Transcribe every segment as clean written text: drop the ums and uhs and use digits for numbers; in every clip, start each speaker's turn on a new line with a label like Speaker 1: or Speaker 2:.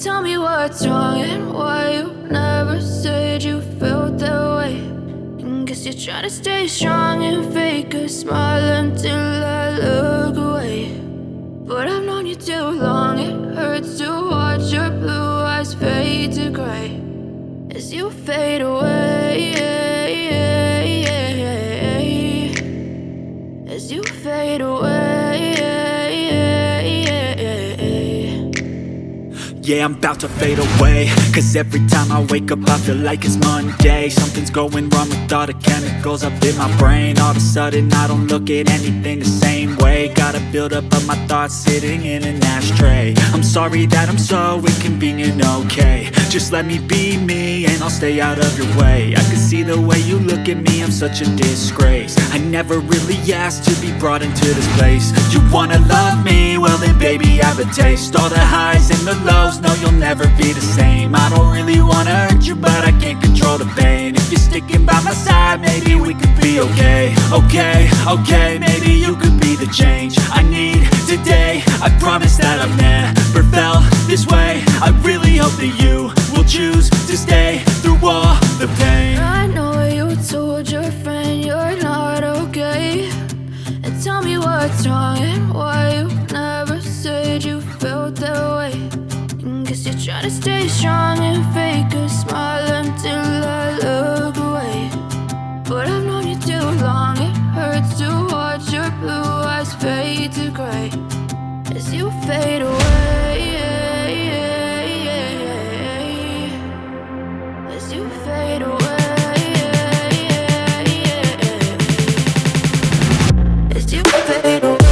Speaker 1: Tell me what's wrong and why you never said you felt that way. And guess you're trying to stay strong and fake a smile until I look away. But I've known you too long, it hurts to watch your blue eyes fade to gray as you fade away. As you fade away.
Speaker 2: Yeah, I'm about to fade away, cause every time I wake up I feel like it's Monday. Something's going wrong with all the chemicals up in my brain. All of a sudden I don't look at anything the same way. Got a buildup of my thoughts sitting in an ashtray. I'm sorry that I'm so inconvenient, okay. Just let me be me and I'll stay out of your way. I can see the way you look at me, I'm such a disgrace. I never really asked to be brought into this place. You wanna love me? Well then baby I have a taste. All the highs and the lows, no, you'll never be the same. I don't really wanna hurt you, but I can't control the pain. If you're sticking by my side, maybe we could be okay. Okay, maybe you could be the change I need today. I promise that I've never felt this way. I really hope that you will choose to stay through all the pain.
Speaker 1: I know you told your friend you're not okay. And tell me what's wrong and why you never said you felt that way. Guess you're trying to stay strong and fake a smile until I look away. But I've known you too long, it hurts to watch your blue eyes fade to gray as you fade away. As you fade away. As you fade away.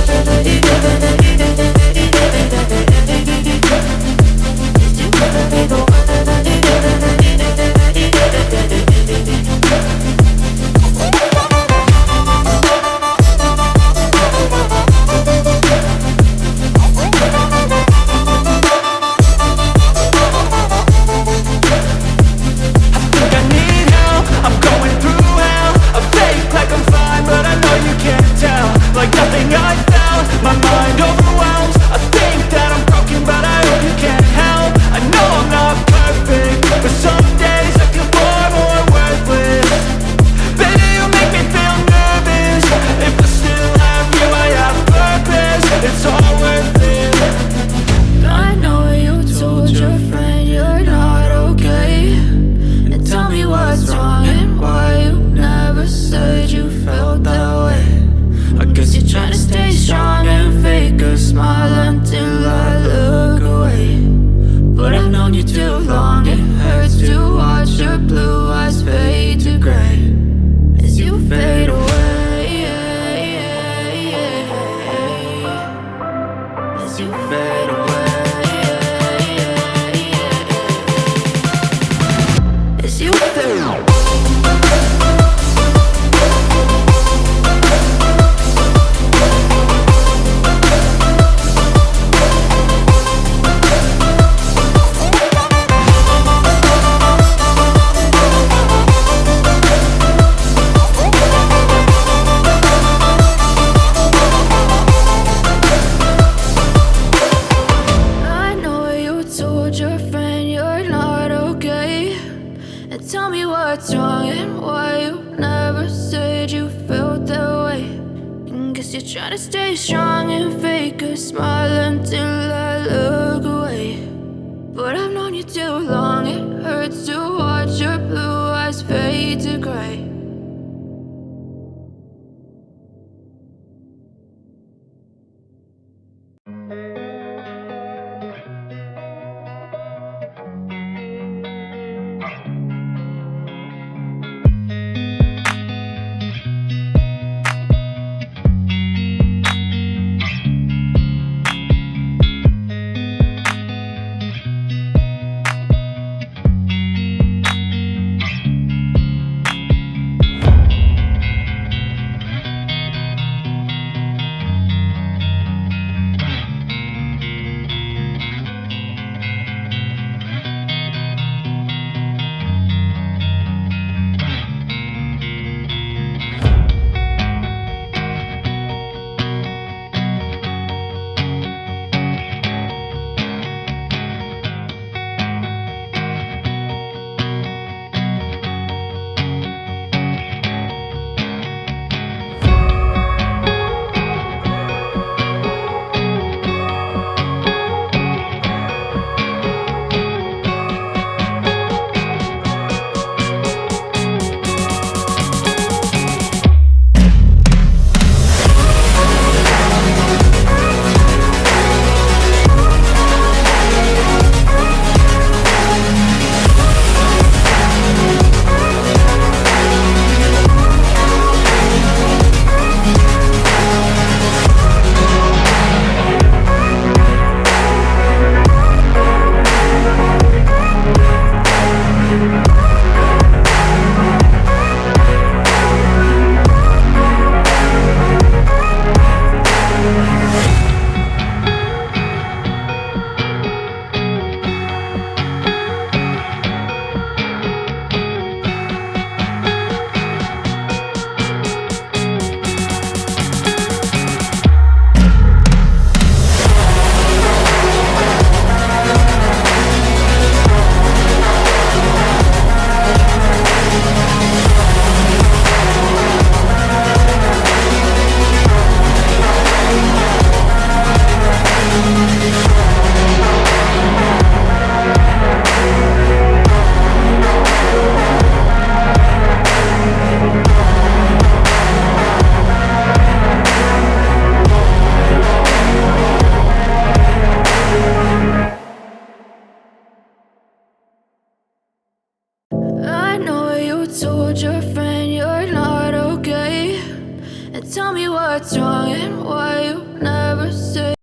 Speaker 1: what's wrong